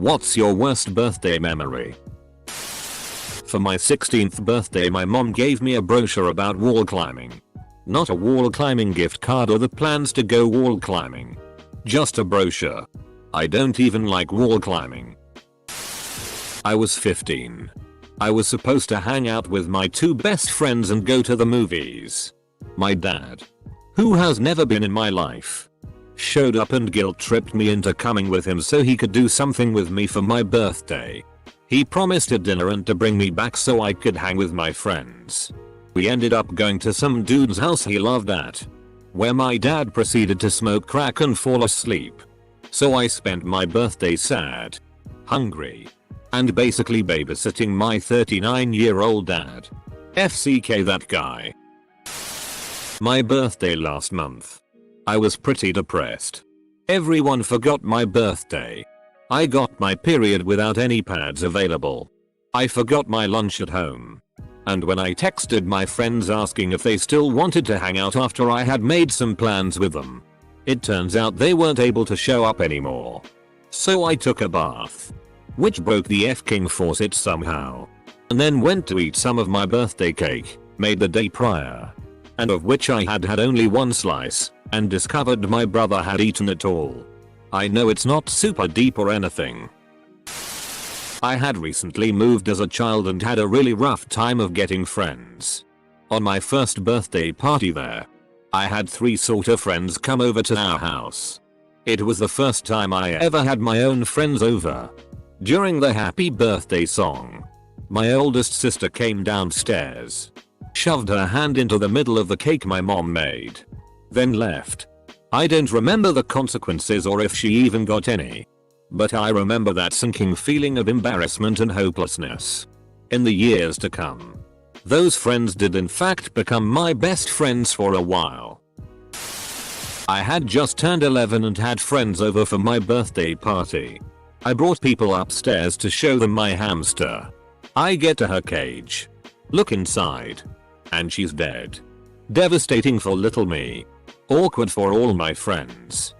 What's your worst birthday memory? For my 16th birthday my mom gave me a brochure about wall climbing. Not a wall climbing gift card or the plans to go wall climbing. Just a brochure. I don't even like wall climbing. I was 15. I was supposed to hang out with my two best friends and go to the movies. My dad, who has never been in my life, showed up and guilt tripped me into coming with him so he could do something with me for my birthday. He promised a dinner and to bring me back so I could hang with my friends. We ended up going to some dude's house he loved at, where my dad proceeded to smoke crack and fall asleep. So I spent my birthday sad, hungry, and basically babysitting my 39-year-old dad. FCK that guy. My birthday last month. I was pretty depressed. Everyone forgot my birthday. I got my period without any pads available. I forgot my lunch at home. And when I texted my friends asking if they still wanted to hang out after I had made some plans with them, it turns out they weren't able to show up anymore. So I took a bath, which broke the f-king faucet somehow, and then went to eat some of my birthday cake, made the day prior, and of which I had had only one slice, and discovered my brother had eaten it all. I know it's not super deep or anything. I had recently moved as a child and had a really rough time of getting friends. On my first birthday party there, I had 3 sort of friends come over to our house. It was the first time I ever had my own friends over. During the happy birthday song, my oldest sister came downstairs, shoved her hand into the middle of the cake my mom made, then left. I don't remember the consequences or if she even got any. But I remember that sinking feeling of embarrassment and hopelessness. In the years to come, those friends did in fact become my best friends for a while. I had just turned 11 and had friends over for my birthday party. I brought people upstairs to show them my hamster. I get to her cage, look inside, and she's dead. Devastating for little me. Awkward for all my friends.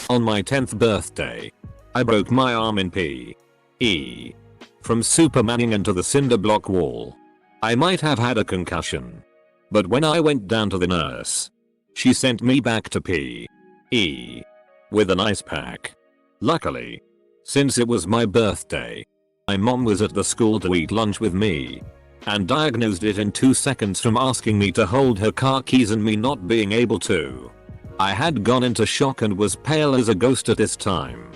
On my 10th birthday, I broke my arm in PE. From supermaning into the cinder block wall. I might have had a concussion. But when I went down to the nurse, she sent me back to PE with an ice pack. Luckily, since it was my birthday, my mom was at the school to eat lunch with me and diagnosed it in 2 seconds from asking me to hold her car keys and me not being able to. I had gone into shock and was pale as a ghost at this time.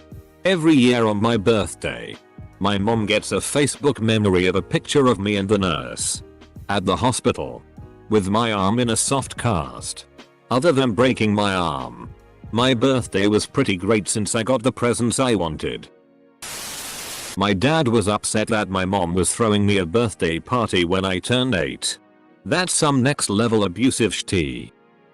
Every year on my birthday, my mom gets a Facebook memory of a picture of me and the nurse at the hospital with my arm in a soft cast. Other than breaking my arm, my birthday was pretty great since I got the presents I wanted. My dad was upset that my mom was throwing me a birthday party when I turned 8. That's some next level abusive shit.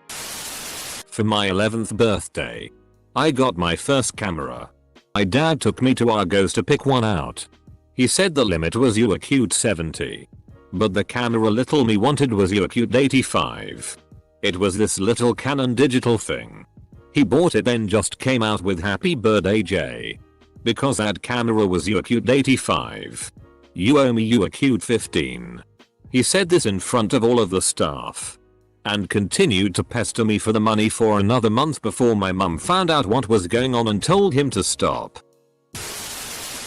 For my 11th birthday, I got my first camera. My dad took me to Argos to pick one out. He said the limit was UAQ 70. But the camera little me wanted was UAQ 85. It was this little Canon digital thing. He bought it then just came out with Happy Birthday Jay. Because that camera was UAQ 85. You owe me UAQ 15. He said this in front of all of the staff. And continued to pester me for the money for another month before my mum found out what was going on and told him to stop.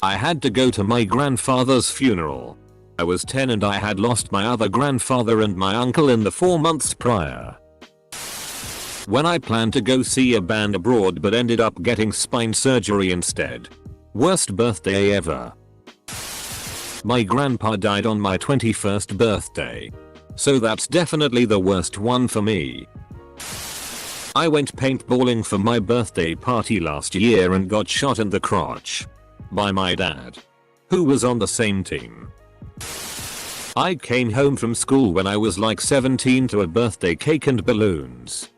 I had to go to my grandfather's funeral. I was 10 and I had lost my other grandfather and my uncle in the 4 months prior. When I planned to go see a band abroad but ended up getting spine surgery instead. Worst birthday ever. My grandpa died on my 21st birthday. So that's definitely the worst one for me. I went paintballing for my birthday party last year and got shot in the crotch by my dad, who was on the same team. I came home from school when I was like 17 to a birthday cake and balloons,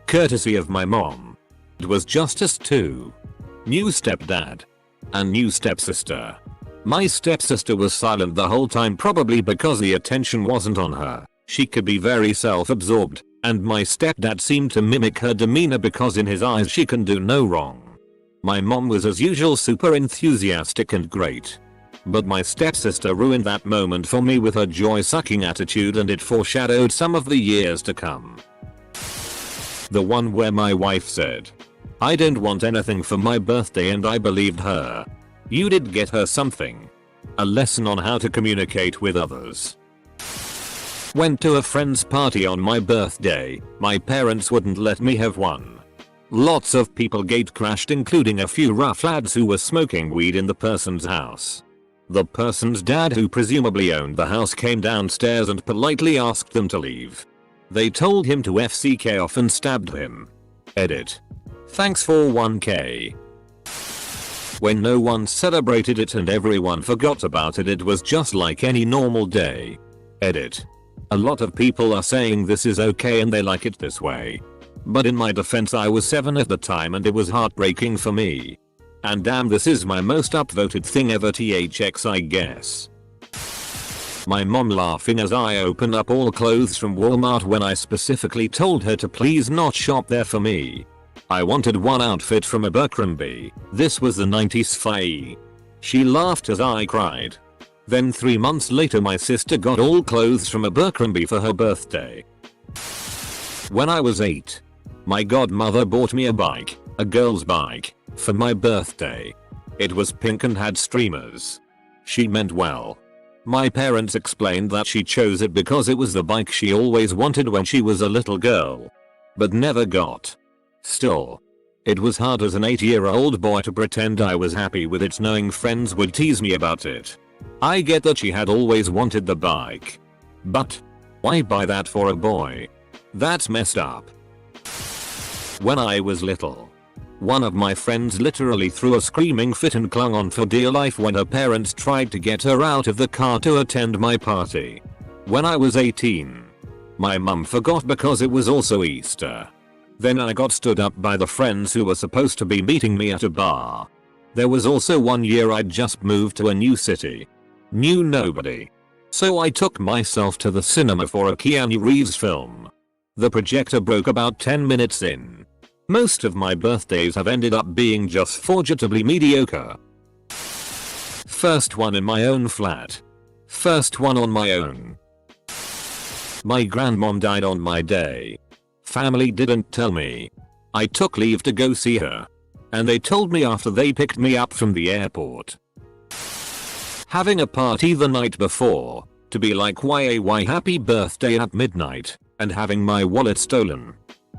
courtesy of my mom. It was just us two. New stepdad and new stepsister. My stepsister was silent the whole time, probably because the attention wasn't on her. She could be very self-absorbed, and my stepdad seemed to mimic her demeanor because in his eyes she can do no wrong. My mom was as usual super enthusiastic and great. But my stepsister ruined that moment for me with her joy-sucking attitude, and it foreshadowed some of the years to come. The one where my wife said, "I don't want anything for my birthday," and I believed her. You did get her something. A lesson on how to communicate with others. Went to a friend's party on my birthday. My parents wouldn't let me have one. Lots of people gate crashed, including a few rough lads who were smoking weed in the person's house. The person's dad, who presumably owned the house, came downstairs and politely asked them to leave. They told him to FCK off and stabbed him. Edit. Thanks for 1k. When no one celebrated it and everyone forgot about it, it was just like any normal day. Edit. A lot of people are saying this is okay and they like it this way. But in my defense, I was 7 at the time and it was heartbreaking for me. And damn, this is my most upvoted thing ever, THX, I guess. My mom laughing as I open up all clothes from Walmart when I specifically told her to please not shop there for me. I wanted one outfit from Abercrombie. This was the 90s fae. She laughed as I cried. Then 3 months later, my sister got all clothes from Abercrombie for her birthday. When I was 8, my godmother bought me a bike, a girl's bike, for my birthday. It was pink and had streamers. She meant well. My parents explained that she chose it because it was the bike she always wanted when she was a little girl, but never got. Still, it was hard as an 8-year-old boy to pretend I was happy with it, knowing friends would tease me about it. I get that she had always wanted the bike, but why buy that for a boy? That's messed up. When I was little, one of my friends literally threw a screaming fit and clung on for dear life when her parents tried to get her out of the car to attend my party. When I was 18, my mum forgot because it was also Easter. Then I got stood up by the friends who were supposed to be meeting me at a bar. There was also one year I'd just moved to a new city. Knew nobody. So I took myself to the cinema for a Keanu Reeves film. The projector broke about 10 minutes in. Most of my birthdays have ended up being just forgetably mediocre. First one in my own flat. First one on my own. My grandmom died on my day. Family didn't tell me. I took leave to go see her. And they told me after they picked me up from the airport. Having a party the night before, to be like YAY happy birthday at midnight, and having my wallet stolen.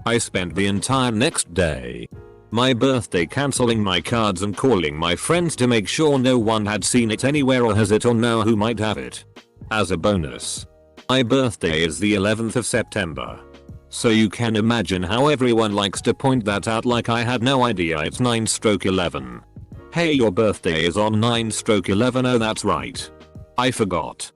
I spent the entire next day, my birthday, cancelling my cards and calling my friends to make sure no one had seen it anywhere or has it or know who might have it. As a bonus, my birthday is the 11th of September. So you can imagine how everyone likes to point that out like I had no idea it's 9/11. Hey, your birthday is on 9/11. Oh, that's right. I forgot.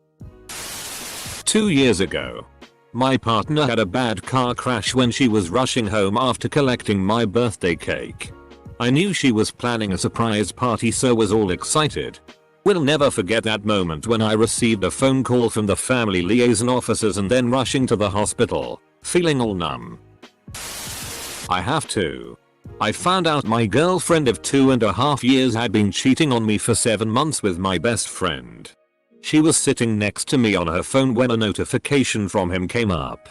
2 years ago, my partner had a bad car crash when she was rushing home after collecting my birthday cake. I knew she was planning a surprise party, so was all excited. Will never forget that moment when I received a phone call from the family liaison officers and then rushing to the hospital, feeling all numb. I have to. I found out my girlfriend of 2.5 years had been cheating on me for 7 months with my best friend. She was sitting next to me on her phone when a notification from him came up,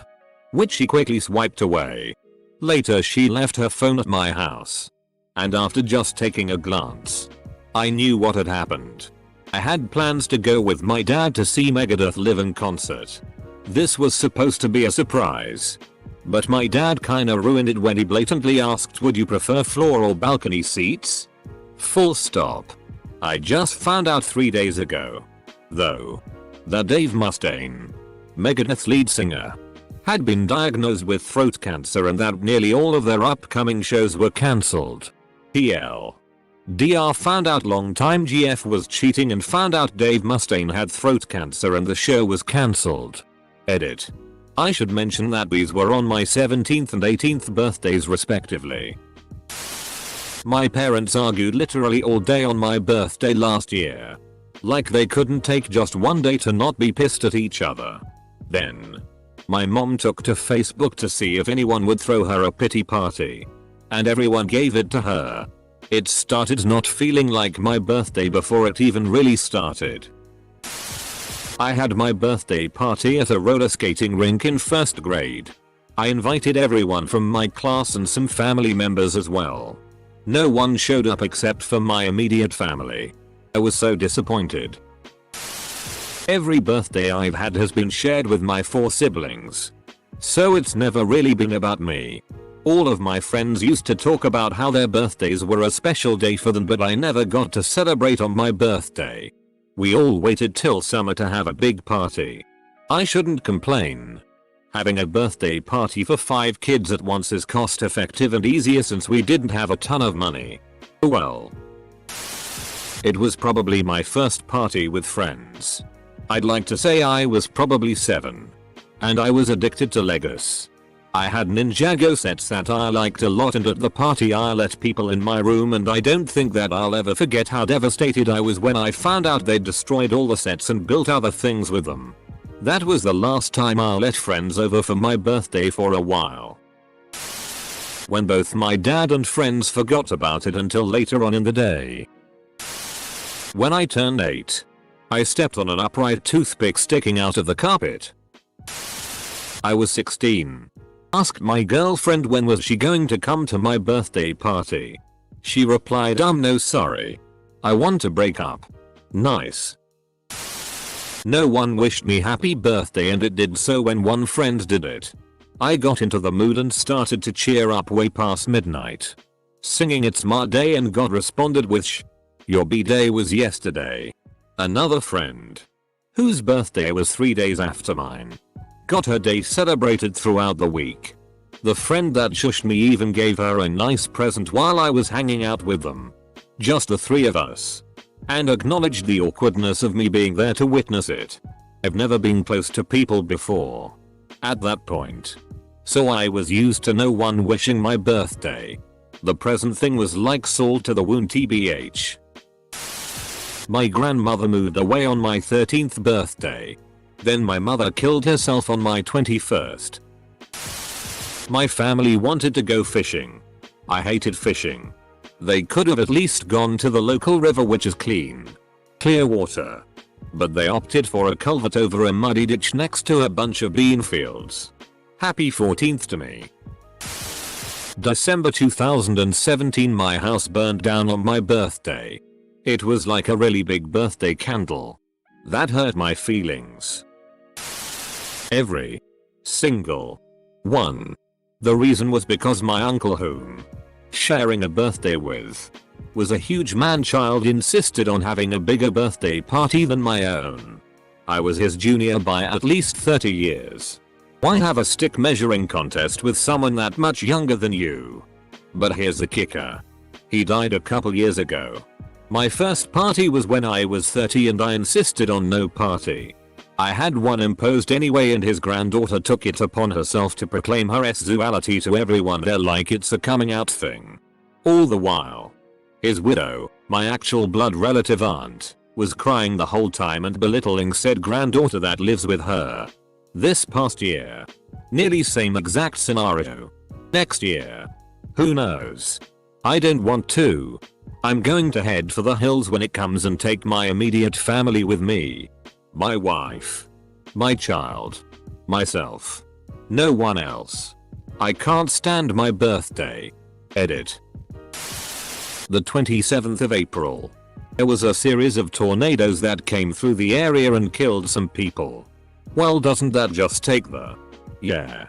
which she quickly swiped away. Later she left her phone at my house. And after just taking a glance, I knew what had happened. I had plans to go with my dad to see Megadeth live in concert. This was supposed to be a surprise. But my dad kinda ruined it when he blatantly asked, would you prefer floor or balcony seats? Full stop. I just found out 3 days ago, though, that Dave Mustaine, Megadeth's lead singer, had been diagnosed with throat cancer and that nearly all of their upcoming shows were cancelled. DR found out longtime GF was cheating and found out Dave Mustaine had throat cancer and the show was cancelled. Edit. I should mention that these were on my 17th and 18th birthdays respectively. My parents argued literally all day on my birthday last year. Like they couldn't take just one day to not be pissed at each other. Then, my mom took to Facebook to see if anyone would throw her a pity party. And everyone gave it to her. It started not feeling like my birthday before it even really started. I had my birthday party at a roller skating rink in 1st grade. I invited everyone from my class and some family members as well. No one showed up except for my immediate family. I was so disappointed. Every birthday I've had has been shared with my 4 siblings. So it's never really been about me. All of my friends used to talk about how their birthdays were a special day for them, but I never got to celebrate on my birthday. We all waited till summer to have a big party. I shouldn't complain. Having a birthday party for 5 kids at once is cost effective and easier since we didn't have a ton of money. Well, it was probably my first party with friends. I'd like to say I was probably 7. And I was addicted to Legos. I had Ninjago sets that I liked a lot, and at the party I let people in my room, and I don't think that I'll ever forget how devastated I was when I found out they'd destroyed all the sets and built other things with them. That was the last time I'll let friends over for my birthday for a while. When both my dad and friends forgot about it until later on in the day. When I turned 8, I stepped on an upright toothpick sticking out of the carpet. I was 16. Asked my girlfriend when was she going to come to my birthday party. She replied, no sorry. I want to break up. Nice. No one wished me happy birthday, and it did so when one friend did it. I got into the mood and started to cheer up way past midnight. Singing It's My Day, and God responded with your B-day was yesterday. Another friend, whose birthday was 3 days after mine, got her day celebrated throughout the week. The friend that shushed me even gave her a nice present while I was hanging out with them. Just the 3 of us. And acknowledged the awkwardness of me being there to witness it. I've never been close to people before at that point. So I was used to no one wishing my birthday. The present thing was like salt to the wound, tbh. My grandmother moved away on my 13th birthday. Then my mother killed herself on my 21st. My family wanted to go fishing. I hated fishing. They could have at least gone to the local river, which is clean, clear water. But they opted for a culvert over a muddy ditch next to a bunch of bean fields. Happy 14th to me. December 2017, my house burned down on my birthday. It was like a really big birthday candle. That hurt my feelings. Every single one. The reason was because my uncle, whom sharing a birthday with was a huge man-child, insisted on having a bigger birthday party than my own. I was his junior by at least 30 years. Why have a stick measuring contest with someone that much younger than you? But here's the kicker. He died a couple years ago. My first party was when I was 30 and I insisted on no party. I had one imposed anyway, and his granddaughter took it upon herself to proclaim her sexuality to everyone there like it's a coming out thing. All the while, his widow, my actual blood relative aunt, was crying the whole time and belittling said granddaughter that lives with her. This past year. Nearly same exact scenario. Next year. Who knows? I don't want to. I'm going to head for the hills when it comes and take my immediate family with me. My wife. My child. Myself. No one else. I can't stand my birthday. Edit. The 27th of April. There was a series of tornadoes that came through the area and killed some people. Well, doesn't that just take the yeah.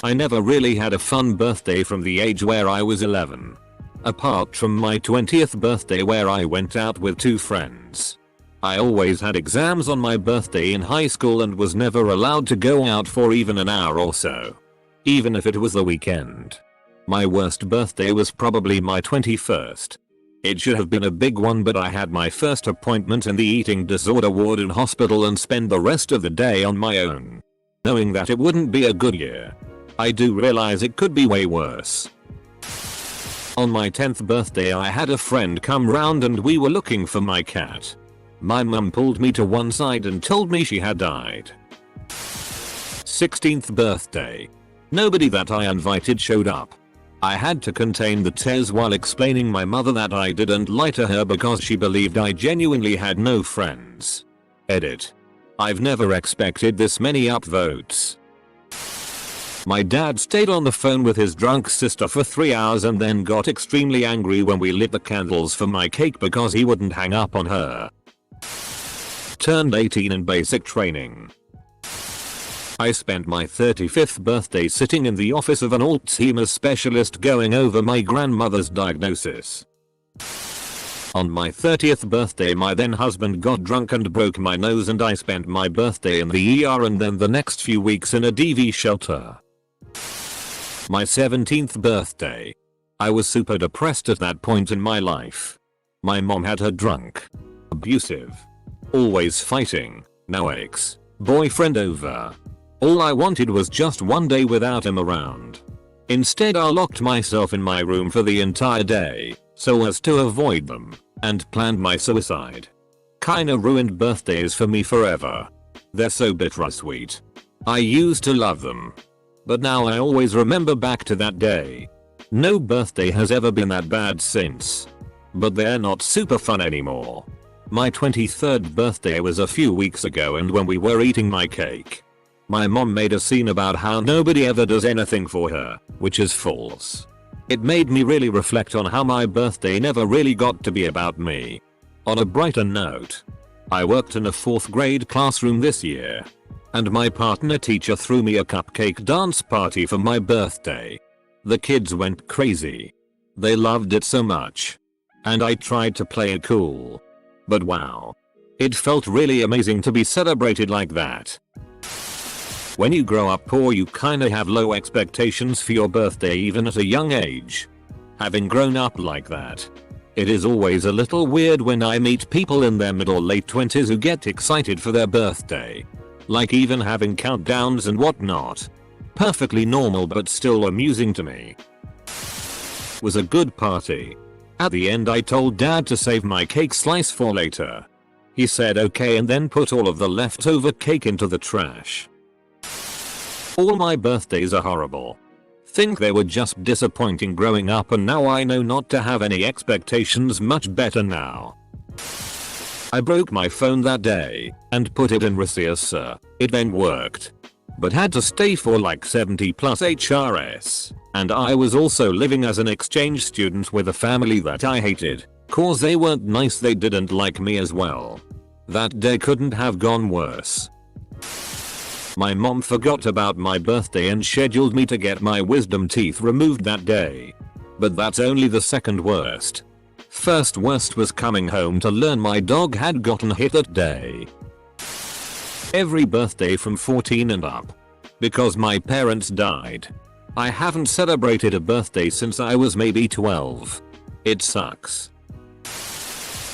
I never really had a fun birthday from the age where I was 11. Apart from my 20th birthday where I went out with 2 friends. I always had exams on my birthday in high school and was never allowed to go out for even an hour or so. Even if it was the weekend. My worst birthday was probably my 21st. It should have been a big one, but I had my first appointment in the eating disorder ward in hospital and spent the rest of the day on my own. Knowing that it wouldn't be a good year. I do realize it could be way worse. On my 10th birthday I had a friend come round and we were looking for my cat. My mum pulled me to one side and told me she had died. 16th birthday. Nobody that I invited showed up. I had to contain the tears while explaining my mother that I didn't lie to her because she believed I genuinely had no friends. Edit. I've never expected this many upvotes. My dad stayed on the phone with his drunk sister for 3 hours and then got extremely angry when we lit the candles for my cake because he wouldn't hang up on her. Turned 18 in basic training. I spent my 35th birthday sitting in the office of an Alzheimer's specialist going over my grandmother's diagnosis. On my 30th birthday my then husband got drunk and broke my nose and I spent my birthday in the ER and then the next few weeks in a DV shelter. My 17th birthday. I was super depressed at that point in my life. My mom had her drunk, abusive, always fighting, now ex-boyfriend over. All I wanted was just one day without him around. Instead I locked myself in my room for the entire day, so as to avoid them, and planned my suicide. Kinda ruined birthdays for me forever. They're so bittersweet. I used to love them. But now I always remember back to that day. No birthday has ever been that bad since. But they're not super fun anymore. My 23rd birthday was a few weeks ago and when we were eating my cake, my mom made a scene about how nobody ever does anything for her, which is false. It made me really reflect on how my birthday never really got to be about me. On a brighter note, I worked in a 4th grade classroom this year, and my partner teacher threw me a cupcake dance party for my birthday. The kids went crazy. They loved it so much. And I tried to play it cool. But wow. It felt really amazing to be celebrated like that. When you grow up poor you kinda have low expectations for your birthday even at a young age. Having grown up like that, it is always a little weird when I meet people in their mid or late 20s who get excited for their birthday. Like even having countdowns and whatnot. Perfectly normal but still amusing to me. Was a good party. At the end I told dad to save my cake slice for later. He said okay and then put all of the leftover cake into the trash. All my birthdays are horrible. Think they were just disappointing growing up and now I know not to have any expectations much better now. I broke my phone that day and put it in receiver. It then worked. But had to stay for like 70 plus HRS. And I was also living as an exchange student with a family that I hated. Cause they weren't nice, they didn't like me as well. That day couldn't have gone worse. My mom forgot about my birthday and scheduled me to get my wisdom teeth removed that day. But that's only the second worst. First worst was coming home to learn my dog had gotten hit that day. Every birthday from 14 and up. Because my parents died. I haven't celebrated a birthday since I was maybe 12. It sucks.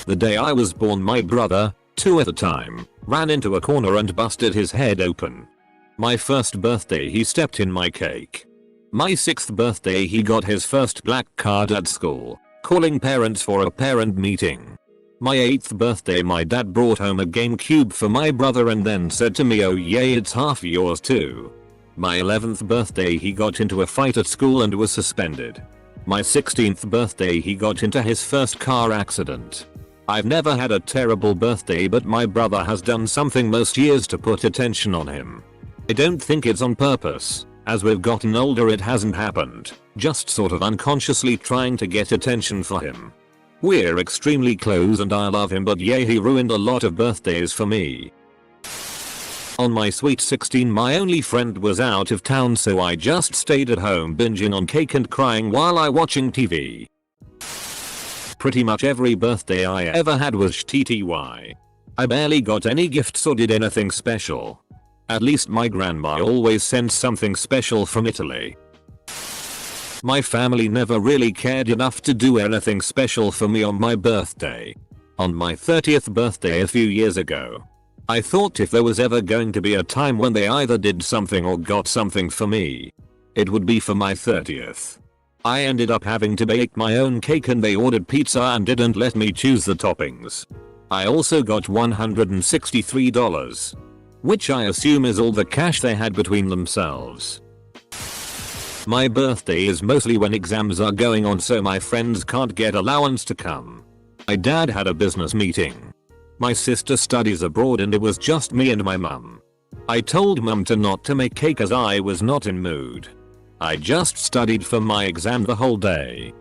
The day I was born my brother, 2 at the time, ran into a corner and busted his head open. My first birthday he stepped in my cake. My 6th birthday he got his first black card at school, calling parents for a parent meeting. My 8th birthday my dad brought home a GameCube for my brother and then said to me oh yay it's half yours too. My 11th birthday he got into a fight at school and was suspended. My 16th birthday he got into his first car accident. I've never had a terrible birthday but my brother has done something most years to put attention on him. I don't think it's on purpose. As we've gotten older it hasn't happened, just sort of unconsciously trying to get attention for him. We're extremely close and I love him but yeah he ruined a lot of birthdays for me. On my sweet 16 my only friend was out of town so I just stayed at home binging on cake and crying while I watching TV. Pretty much every birthday I ever had was TTY. I barely got any gifts or did anything special. At least my grandma always sent something special from Italy. My family never really cared enough to do anything special for me on my birthday. On my 30th birthday a few years ago, I thought if there was ever going to be a time when they either did something or got something for me, it would be for my 30th. I ended up having to bake my own cake and they ordered pizza and didn't let me choose the toppings. I also got $163. Which I assume is all the cash they had between themselves. My birthday is mostly when exams are going on, so my friends can't get allowance to come. My dad had a business meeting. My sister studies abroad and it was just me and my mum. I told mum to not to make cake as I was not in mood. I just studied for my exam the whole day.